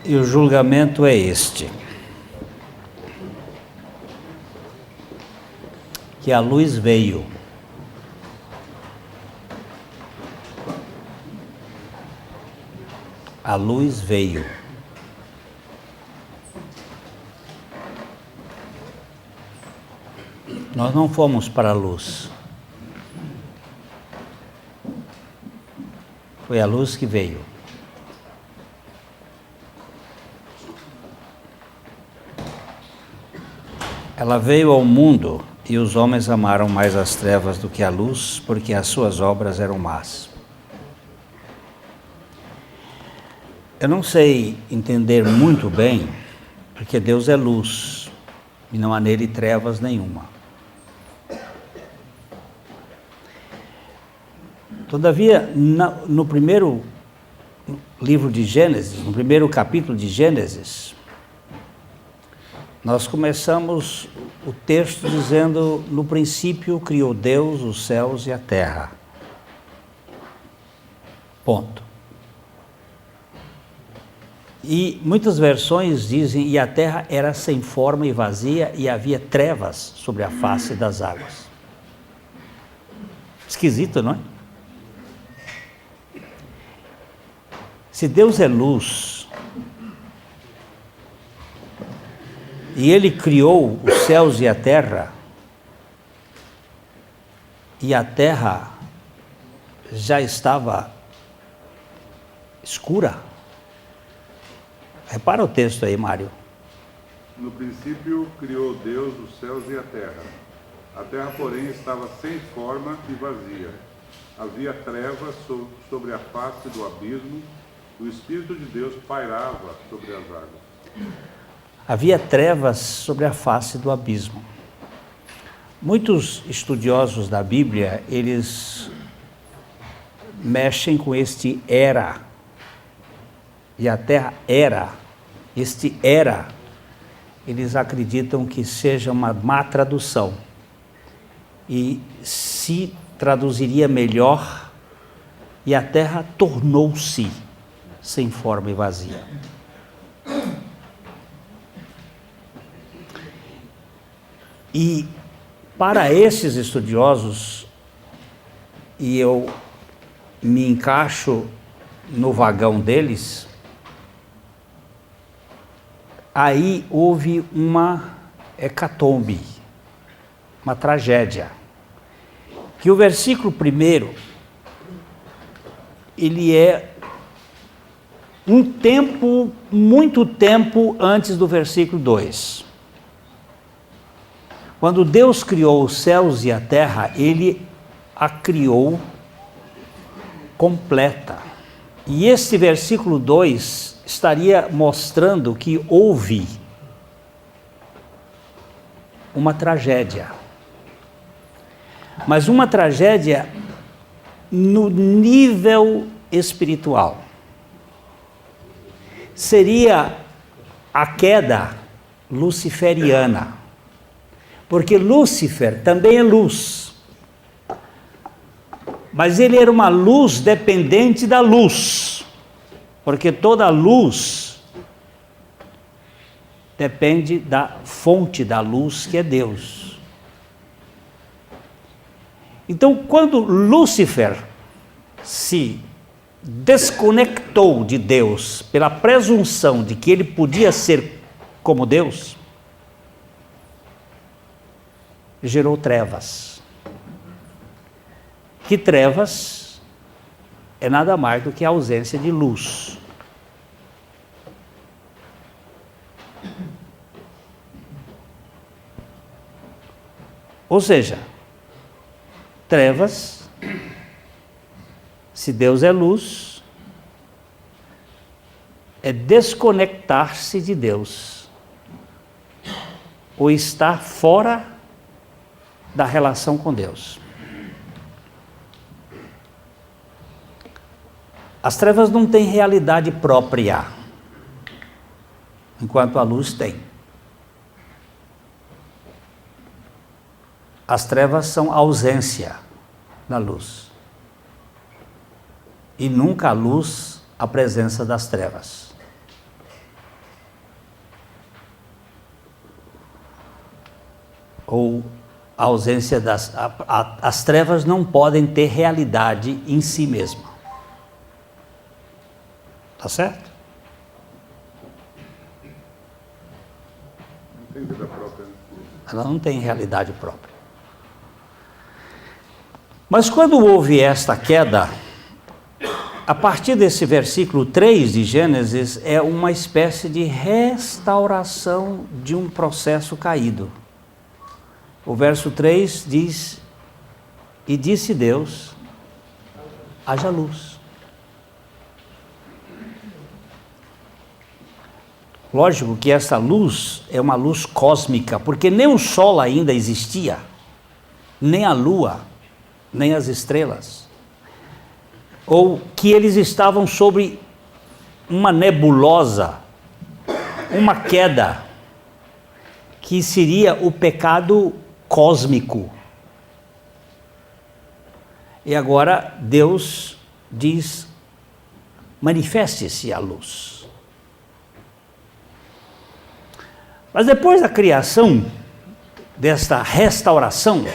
E o julgamento é este: que a luz veio. A luz veio. Nós não fomos para a luz. Foi a luz que veio. Ela veio ao mundo e os homens amaram mais as trevas do que a luz, porque as suas obras eram más. Eu não sei entender muito bem, porque Deus é luz e não há nele trevas nenhuma. Todavia, no primeiro livro de Gênesis, no primeiro capítulo de Gênesis, nós começamos o texto dizendo: no princípio criou Deus os céus e a terra. Ponto. E muitas versões dizem: e a terra era sem forma e vazia, e havia trevas sobre a face das águas. Esquisito, não é? Se Deus é luz, e Ele criou os céus e a terra já estava escura. Repara o texto aí, Mário. No princípio criou Deus os céus e a terra. A terra, porém, estava sem forma e vazia. Havia trevas sobre a face do abismo. O Espírito de Deus pairava sobre as águas. Havia trevas sobre a face do abismo. Muitos estudiosos da Bíblia, eles mexem com este era. E a terra era. Este era, eles acreditam que seja uma má tradução. E se traduziria melhor: e a terra tornou-se sem forma e vazia. E para esses estudiosos, e eu me encaixo no vagão deles, aí houve uma hecatombe, uma tragédia, que o versículo 1, ele é muito tempo antes do versículo 2. Quando Deus criou os céus e a terra, Ele a criou completa. E este versículo 2 estaria mostrando que houve uma tragédia. Mas uma tragédia no nível espiritual. Seria a queda luciferiana. Porque Lúcifer também é luz. Mas ele era uma luz dependente da luz. Porque toda luz depende da fonte da luz, que é Deus. Então, quando Lúcifer se desconectou de Deus pela presunção de que ele podia ser como Deus, gerou trevas. Que trevas é nada mais do que a ausência de luz. Ou seja, trevas, se Deus é luz, é desconectar-se de Deus, ou estar fora da relação com Deus. As trevas não têm realidade própria, enquanto a luz tem. As trevas são ausência da luz. E nunca a luz a presença das trevas. ou a ausência as trevas não podem ter realidade em si mesma. Tá certo? Não tem vida própria. Ela não tem realidade própria. Mas quando houve esta queda, a partir desse versículo 3 de Gênesis, é uma espécie de restauração de um processo caído. O verso 3 diz: e disse Deus, haja luz. Lógico que essa luz é uma luz cósmica, porque nem o sol ainda existia, nem a lua, nem as estrelas. Ou que eles estavam sobre uma nebulosa, uma queda, que seria o pecado cósmico. E agora Deus diz: manifeste-se a luz. Mas depois da criação, desta restauração,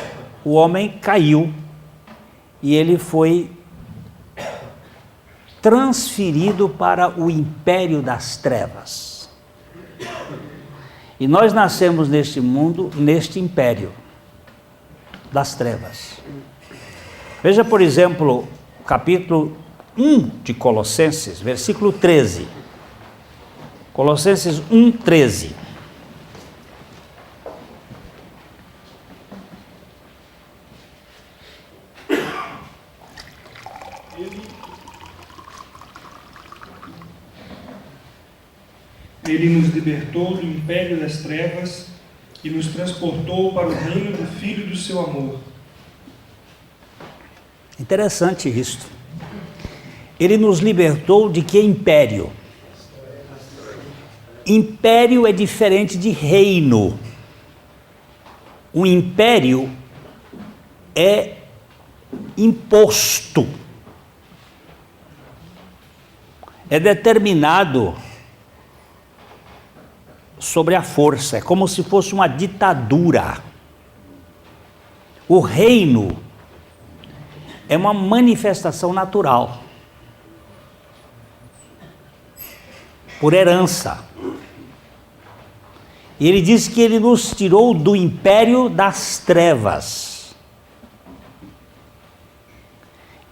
o homem caiu e ele foi transferido para o império das trevas. E nós nascemos neste mundo, neste império das trevas. Veja, por exemplo, capítulo 1 de Colossenses, versículo 13. Colossenses 1, 13. Ele nos libertou do império das trevas e nos transportou para o reino do Filho do seu amor. Interessante isto. Ele nos libertou de que império? Império é diferente de reino. Um império é imposto. É determinado sobre a força, é como se fosse uma ditadura. O reino é uma manifestação natural, por herança. E ele diz que ele nos tirou do império das trevas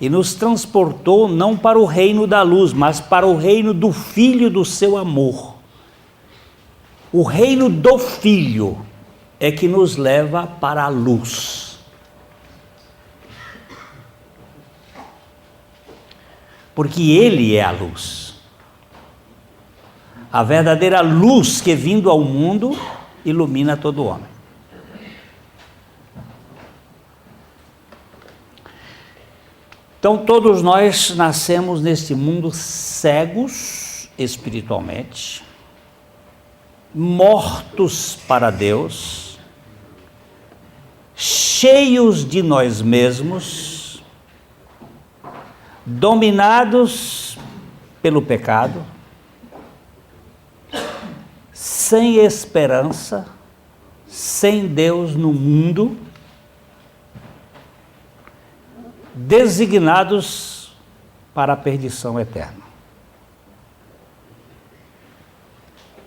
e nos transportou não para o reino da luz, mas para o reino do Filho do seu amor. O reino do Filho é que nos leva para a luz. Porque Ele é a luz. A verdadeira luz que vindo ao mundo ilumina todo homem. Então todos nós nascemos neste mundo cegos espiritualmente, mortos para Deus, cheios de nós mesmos, dominados pelo pecado, sem esperança, sem Deus no mundo, designados para a perdição eterna.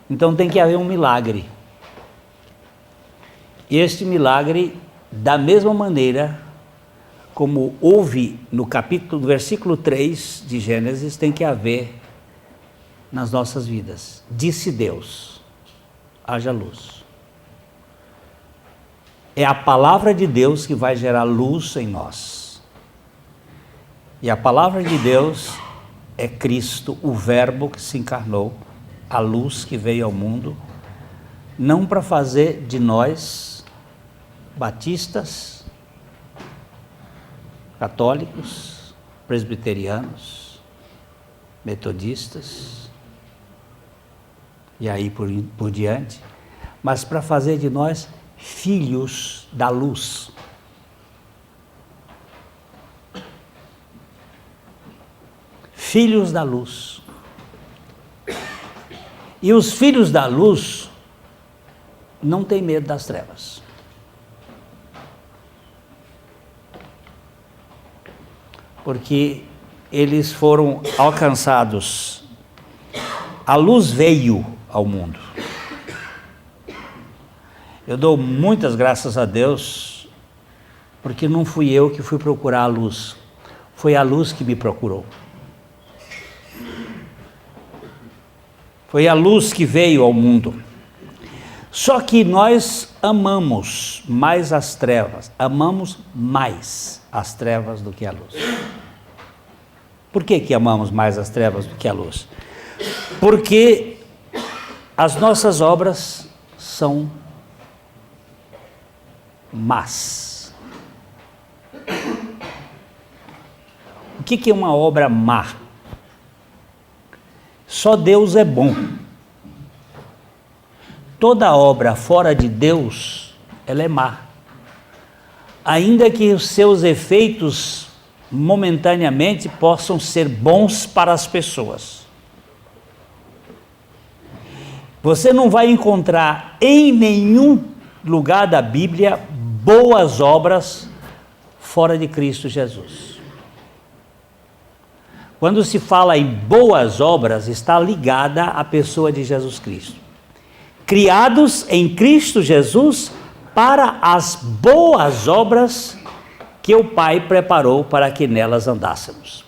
Então tem que haver um milagre. E este milagre, da mesma maneira como houve no versículo 3 de Gênesis, tem que haver nas nossas vidas. Disse Deus, haja luz. É a palavra de Deus que vai gerar luz em nós. E a palavra de Deus é Cristo, o Verbo que se encarnou, a luz que veio ao mundo, não para fazer de nós batistas, católicos, presbiterianos, metodistas, e aí por diante, mas para fazer de nós filhos da luz. Filhos da luz. E os filhos da luz não têm medo das trevas. porque eles foram alcançados. A luz veio ao mundo. Eu dou muitas graças a Deus, porque não fui eu que fui procurar a luz, foi a luz que me procurou. Foi a luz que veio ao mundo. Só que nós amamos mais as trevas do que a luz. Por que amamos mais as trevas do que a luz? Porque as nossas obras são más. O que é uma obra má? Só Deus é bom. Toda obra fora de Deus, ela é má. Ainda que os seus efeitos momentaneamente possam ser bons para as pessoas. Você não vai encontrar em nenhum lugar da Bíblia boas obras fora de Cristo Jesus. Quando se fala em boas obras, está ligada à pessoa de Jesus Cristo. Criados em Cristo Jesus para as boas obras que o Pai preparou para que nelas andássemos.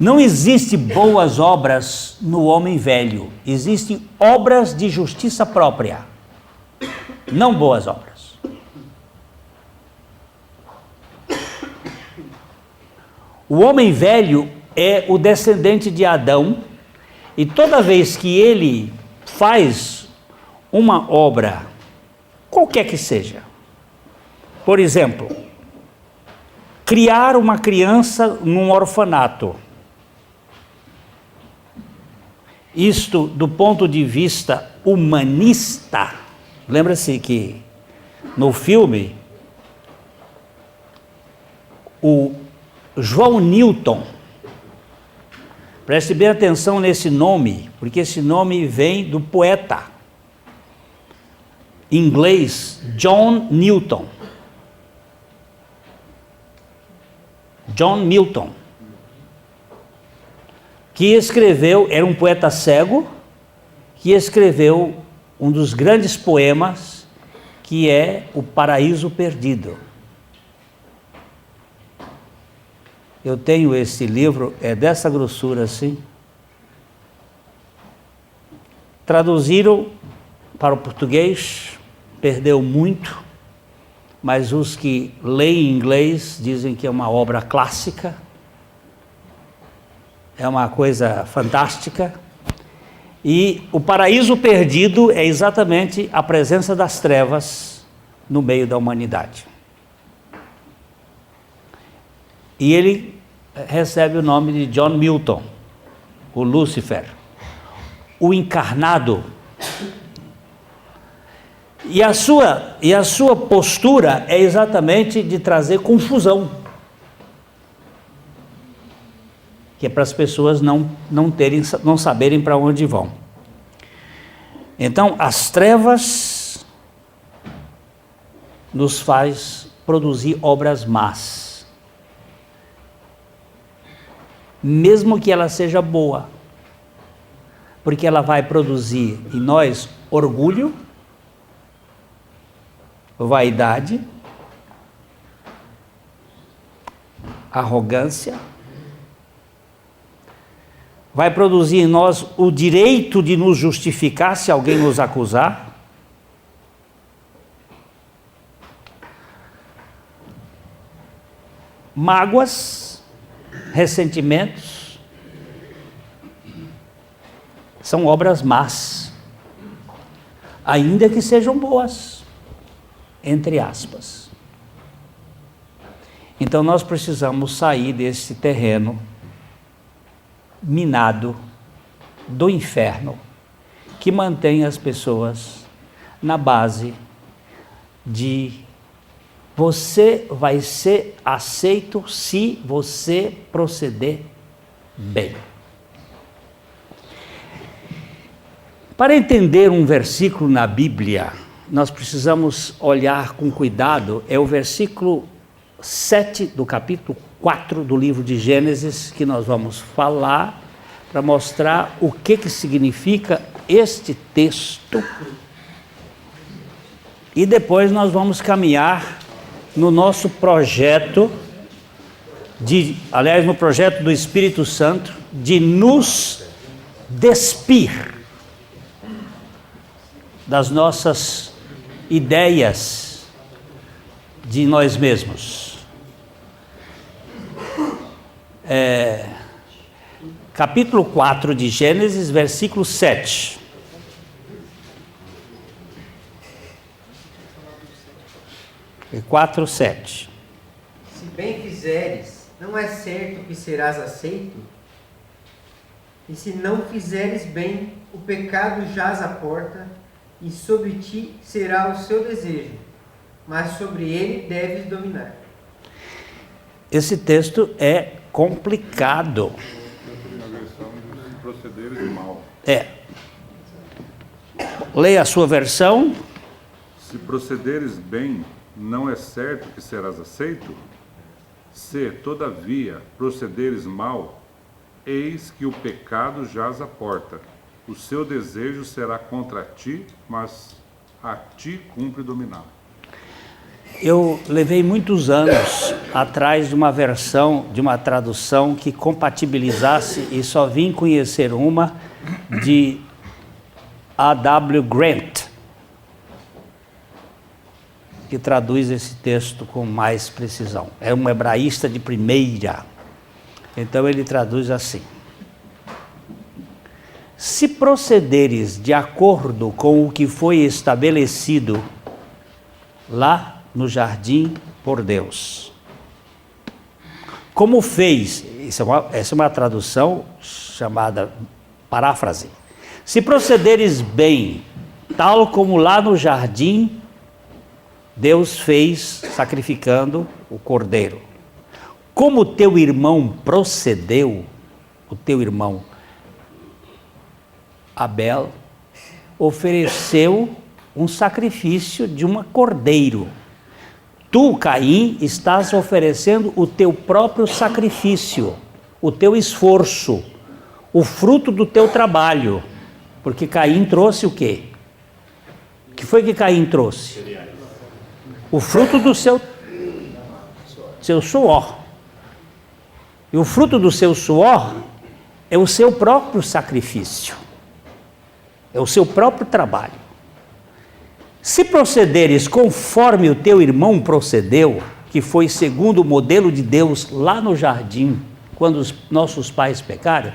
Não existe boas obras no homem velho, existem obras de justiça própria, não boas obras. O homem velho é o descendente de Adão, e toda vez que ele faz uma obra, qualquer que seja, por exemplo, criar uma criança num orfanato, isto do ponto de vista humanista, lembra-se que no filme o João Newton, preste bem atenção nesse nome, porque esse nome vem do poeta inglês John Newton. John Milton, que escreveu, era um poeta cego, que escreveu um dos grandes poemas, que é O Paraíso Perdido. Eu tenho esse livro, é dessa grossura assim. Traduziram para o português, perdeu muito, mas os que leem inglês dizem que é uma obra clássica, é uma coisa fantástica. E O Paraíso Perdido é exatamente a presença das trevas no meio da humanidade. E ele recebe o nome de John Milton, o Lúcifer, o encarnado. E a sua postura é exatamente de trazer confusão, que é para as pessoas não saberem para onde vão. Então, as trevas nos faz produzir obras más, mesmo que ela seja boa, porque ela vai produzir em nós orgulho, vaidade, arrogância, vai produzir em nós o direito de nos justificar se alguém nos acusar, mágoas, ressentimentos, são obras más, ainda que sejam boas, entre aspas. Então nós precisamos sair desse terreno minado do inferno, que mantém as pessoas na base de você vai ser aceito se você proceder bem. Para entender um versículo na Bíblia, nós precisamos olhar com cuidado, é o versículo 7 do capítulo 4 do livro de Gênesis, que nós vamos falar para mostrar o que significa este texto. E depois nós vamos caminhar no nosso projeto, no projeto do Espírito Santo, de nos despir das nossas ideias de nós mesmos. Capítulo 4 de Gênesis, versículo 7. E 4, 7. Se bem fizeres, não é certo que serás aceito? E se não fizeres bem, o pecado jaz à porta, e sobre ti será o seu desejo, mas sobre ele deves dominar. Esse texto é complicado. Na versão de procederes mal. Leia a sua versão. Se procederes bem, não é certo que serás aceito? Se, todavia, procederes mal, eis que o pecado jaz à porta. O seu desejo será contra ti, mas a ti cumpre dominar. Eu levei muios anos atrás de uma versão, de uma tradução que compatibilizasse, e só vim conhecer uma de A.W. Grant, que traduz esse texto com mais precisão. É um hebraísta de primeira. Então ele traduz assim: se procederes de acordo com o que foi estabelecido lá no jardim por Deus, como fez, essa é uma tradução chamada paráfrase, se procederes bem, tal como lá no jardim Deus fez sacrificando o cordeiro, como teu irmão procedeu, o teu irmão Abel ofereceu um sacrifício de um cordeiro. Tu, Caim, estás oferecendo o teu próprio sacrifício, o teu esforço, o fruto do teu trabalho. Porque Caim trouxe o quê? O que foi que Caim trouxe? O fruto do seu suor. E o fruto do seu suor é o seu próprio sacrifício. É o seu próprio trabalho. Se procederes conforme o teu irmão procedeu, que foi segundo o modelo de Deus lá no jardim, quando os nossos pais pecaram,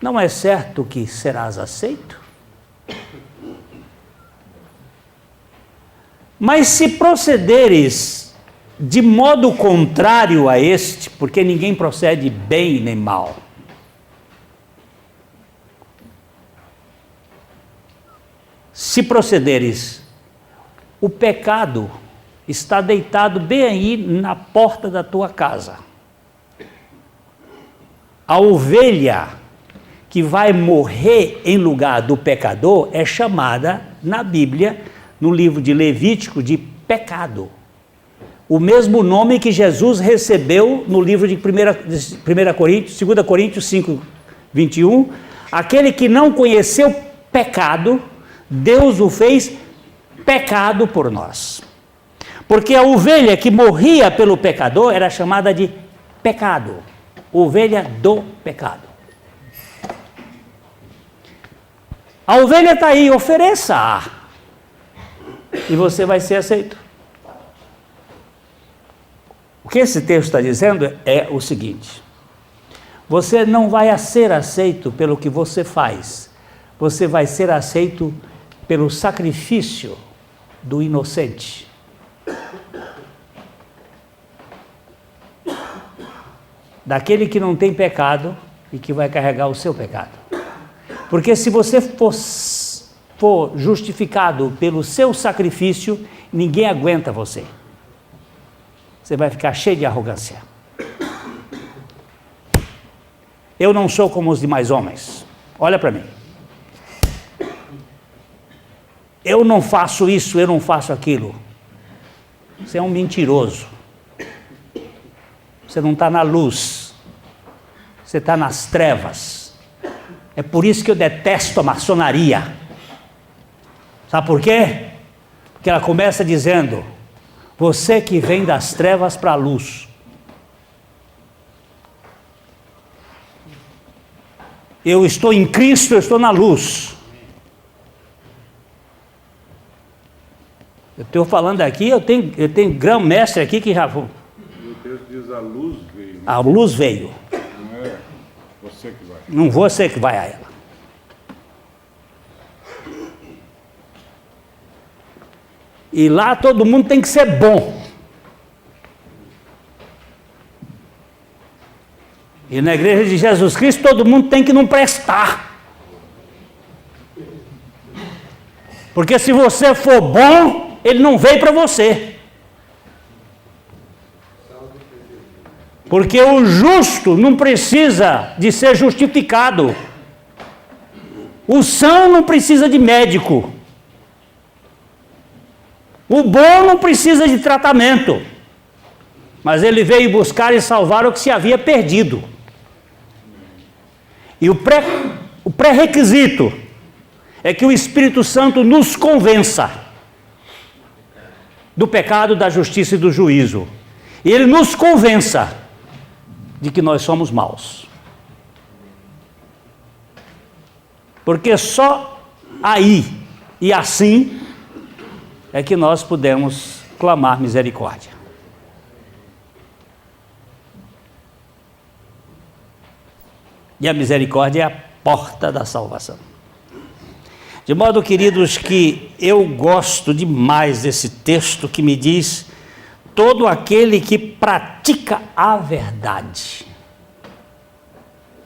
não é certo que serás aceito? Mas se procederes de modo contrário a este, porque ninguém procede bem nem mal, se procederes, o pecado está deitado bem aí na porta da tua casa. A ovelha que vai morrer em lugar do pecador é chamada na Bíblia, no livro de Levítico, de pecado. O mesmo nome que Jesus recebeu no livro de 2 Coríntios 5, 21. Aquele que não conheceu pecado, Deus o fez pecado por nós. Porque a ovelha que morria pelo pecador era chamada de pecado. Ovelha do pecado. A ovelha está aí, ofereça. E você vai ser aceito. O que esse texto está dizendo é o seguinte: você não vai ser aceito pelo que você faz, você vai ser aceito pelo sacrifício do inocente. Daquele que não tem pecado e que vai carregar o seu pecado. Porque se você for justificado pelo seu sacrifício, ninguém aguenta você. Você vai ficar cheio de arrogância. Eu não sou como os demais homens. Olha para mim. Eu não faço isso, eu não faço aquilo. Você é um mentiroso. Você não está na luz. Você está nas trevas. É por isso que eu detesto a maçonaria. Sabe por quê? Porque ela começa dizendo: você que vem das trevas para a luz. Eu estou em Cristo, eu estou na luz. Eu estou falando aqui, eu tenho grão-mestre aqui que já... E o texto diz: a luz veio. A luz veio. Não é você que vai. Não você que vai a ela. E lá todo mundo tem que ser bom. E na igreja de Jesus Cristo todo mundo tem que não prestar. Porque se você for bom, ele não veio para você. Porque o justo não precisa de ser justificado. O são não precisa de médico. O bom não precisa de tratamento. Mas ele veio buscar e salvar o que se havia perdido. E o pré-requisito é que o Espírito Santo nos convença do pecado, da justiça e do juízo. E ele nos convença de que nós somos maus. Porque só aí e assim é que nós podemos clamar misericórdia. E a misericórdia é a porta da salvação. De modo, queridos, que eu gosto demais desse texto que me diz: todo aquele que pratica a verdade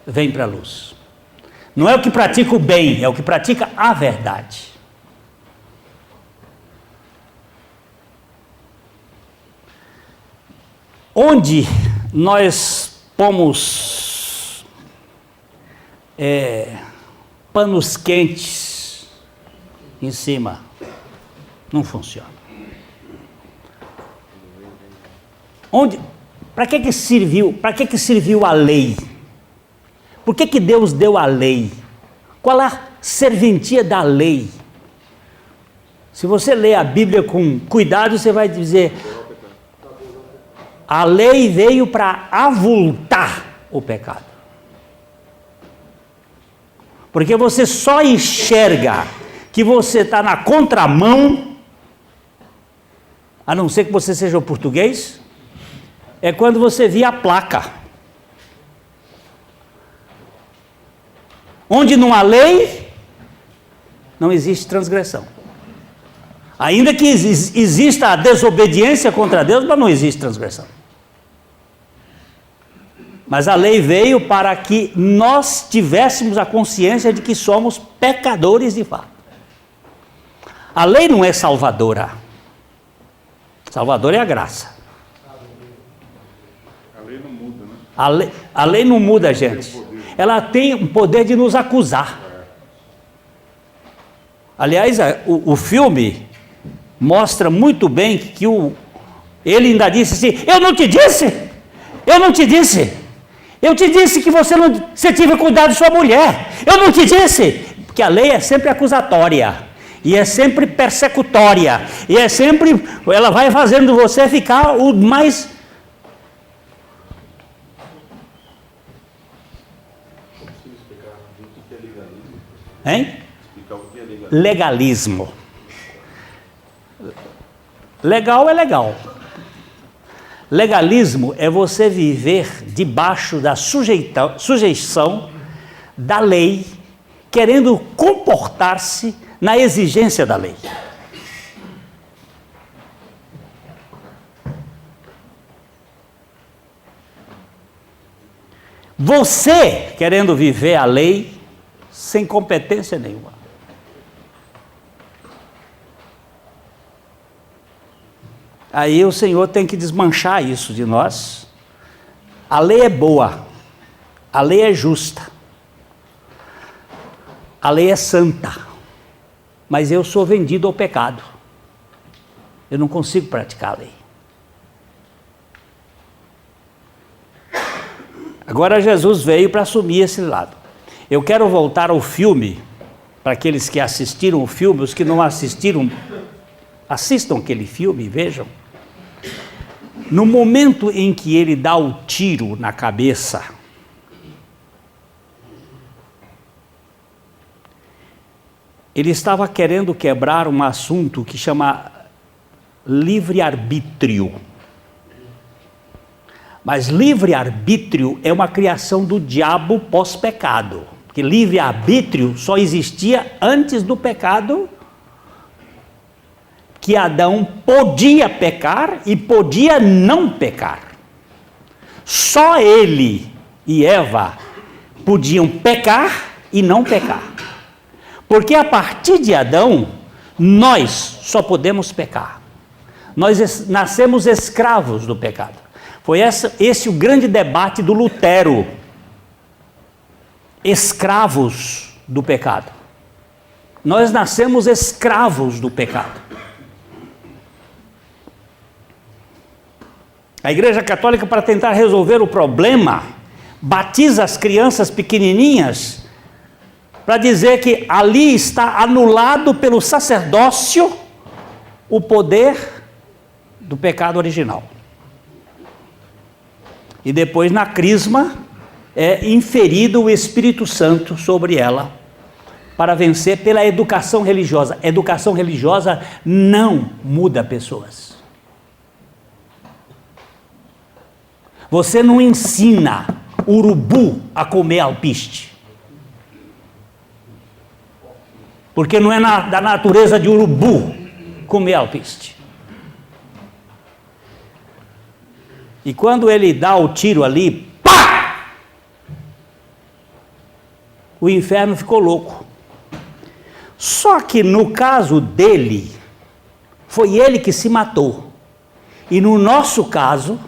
vem para a luz. Não é o que pratica o bem, é o que pratica a verdade. Onde nós pomos panos quentes em cima, não funciona. Para que serviu a lei? Por que Deus deu a lei? Qual a serventia da lei? Se você ler a Bíblia com cuidado, você vai dizer: a lei veio para avultar o pecado. Porque você só enxerga que você está na contramão, a não ser que você seja o português, é quando você vê a placa. Onde não há lei, não existe transgressão. Ainda que exista a desobediência contra Deus, mas não existe transgressão. Mas a lei veio para que nós tivéssemos a consciência de que somos pecadores de fato. A lei não é salvadora. Salvadora é a graça. A lei não muda, né? A lei não muda, gente. Ela tem o poder de nos acusar. Aliás, o filme mostra muito bem que ele ainda disse assim: eu não te disse! Eu não te disse! Eu te disse que você tive cuidado de sua mulher. Eu não te disse! Porque a lei é sempre acusatória. E é sempre persecutória. E é sempre... ela vai fazendo você ficar o mais... Hein? Legalismo. Legal é legal. Legalismo é você viver debaixo da sujeição da lei, querendo comportar-se na exigência da lei. Você querendo viver a lei sem competência nenhuma. Aí o Senhor tem que desmanchar isso de nós. A lei é boa, a lei é justa, a lei é santa, mas eu sou vendido ao pecado. Eu não consigo praticar a lei. Agora Jesus veio para assumir esse lado. Eu quero voltar ao filme, para aqueles que assistiram o filme, os que não assistiram, assistam aquele filme e vejam. No momento em que ele dá o tiro na cabeça, ele estava querendo quebrar um assunto que chama livre-arbítrio. Mas livre-arbítrio é uma criação do diabo pós-pecado. Porque livre-arbítrio só existia antes do pecado, que Adão podia pecar e podia não pecar. Só ele e Eva podiam pecar e não pecar. Porque a partir de Adão, nós só podemos pecar. Nós nascemos escravos do pecado. Foi esse o grande debate do Lutero. Escravos do pecado. Nós nascemos escravos do pecado. A Igreja Católica, para tentar resolver o problema, batiza as crianças pequenininhas para dizer que ali está anulado pelo sacerdócio o poder do pecado original. E depois na crisma é inferido o Espírito Santo sobre ela para vencer pela educação religiosa. Educação religiosa não muda pessoas. Você não ensina urubu a comer alpiste. Porque não é da natureza de urubu comer alpiste. E quando ele dá o tiro ali, pá! O inferno ficou louco. Só que no caso dele, foi ele que se matou. E no nosso caso,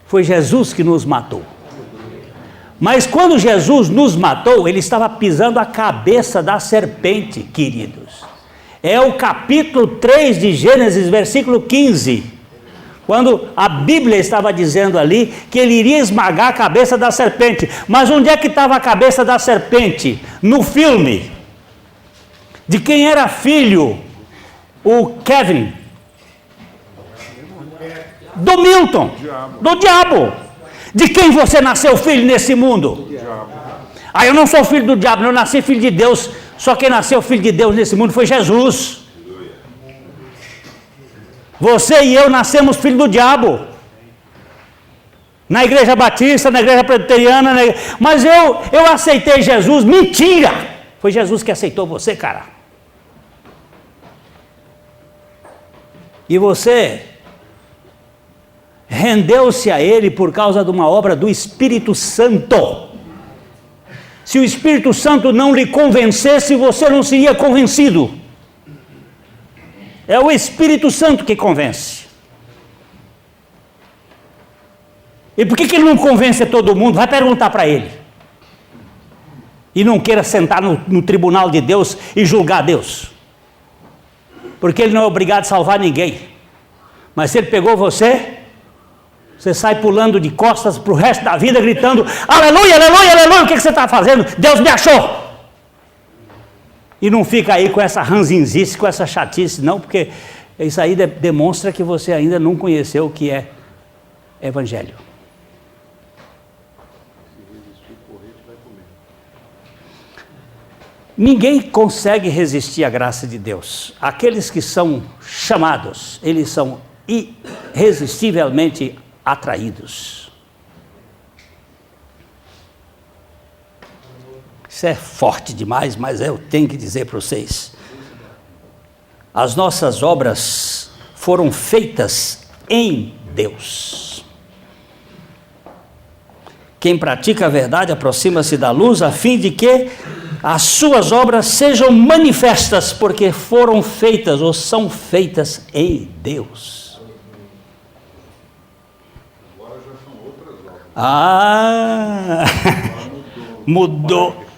foi Jesus que nos matou. Mas quando Jesus nos matou, ele estava pisando a cabeça da serpente, queridos. É o capítulo 3 de Gênesis, versículo 15. Quando a Bíblia estava dizendo ali que ele iria esmagar a cabeça da serpente. Mas onde é que estava a cabeça da serpente? No filme. De quem era filho? O Kevin. Do Milton. Do diabo. De quem você nasceu filho nesse mundo? Ah, eu não sou filho do diabo, eu nasci filho de Deus. Só quem nasceu filho de Deus nesse mundo foi Jesus. Você e eu nascemos filho do diabo. Na igreja batista, na igreja presbiteriana, mas eu aceitei Jesus. Mentira! Foi Jesus que aceitou você, cara. E você rendeu-se a Ele por causa de uma obra do Espírito Santo. Se o Espírito Santo não lhe convencesse, você não seria convencido. É o Espírito Santo que convence. E por que ele não convence todo mundo? Vai perguntar para ele. E não queira sentar no tribunal de Deus e julgar Deus. Porque ele não é obrigado a salvar ninguém. Mas se ele pegou você, você sai pulando de costas para o resto da vida, gritando, aleluia, aleluia, aleluia, o que você está fazendo? Deus me achou! E não fica aí com essa ranzinzice, com essa chatice, não, porque isso aí demonstra que você ainda não conheceu o que é Evangelho. Ninguém consegue resistir à graça de Deus. Aqueles que são chamados, eles são irresistivelmente atraídos. Isso é forte demais, mas eu tenho que dizer para vocês. As nossas obras foram feitas em Deus. Quem pratica a verdade aproxima-se da luz, a fim de que as suas obras sejam manifestas, porque foram feitas ou são feitas em Deus. Agora já são outras obras. Ah, mudou.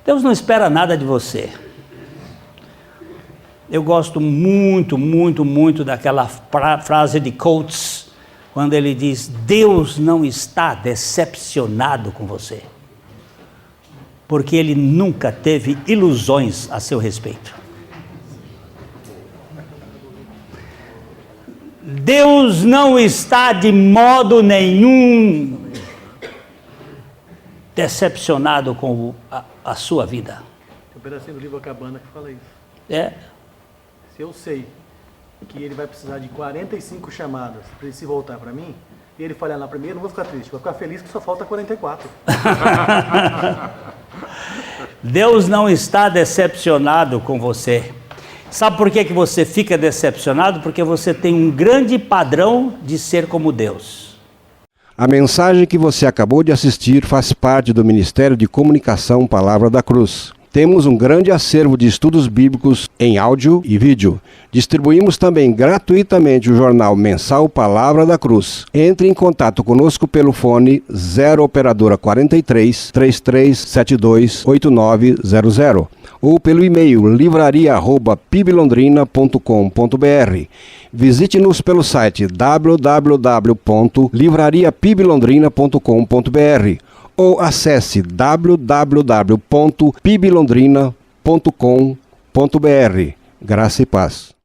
Deus não espera nada de você. Eu gosto muito, muito, muito daquela frase de Coates, quando ele diz: Deus não está decepcionado com você, porque Ele nunca teve ilusões a seu respeito. Deus não está de modo nenhum decepcionado com a sua vida. Tem um pedacinho do livro A Cabana que fala isso. É. Se eu sei que ele vai precisar de 45 chamadas para ele se voltar para mim, e ele falhar na primeira, não vou ficar triste, vou ficar feliz que só falta 44. Deus não está decepcionado com você. Sabe por que você fica decepcionado? Porque você tem um grande padrão de ser como Deus. A mensagem que você acabou de assistir faz parte do Ministério de Comunicação Palavra da Cruz. Temos um grande acervo de estudos bíblicos em áudio e vídeo. Distribuímos também gratuitamente o jornal mensal Palavra da Cruz. Entre em contato conosco pelo fone 0 operadora 43 3372 8900 ou pelo e-mail livraria@piblondrina.com.br. Visite-nos pelo site www.livrariapiblondrina.com.br ou acesse www.piblondrina.com.br. Graça e paz.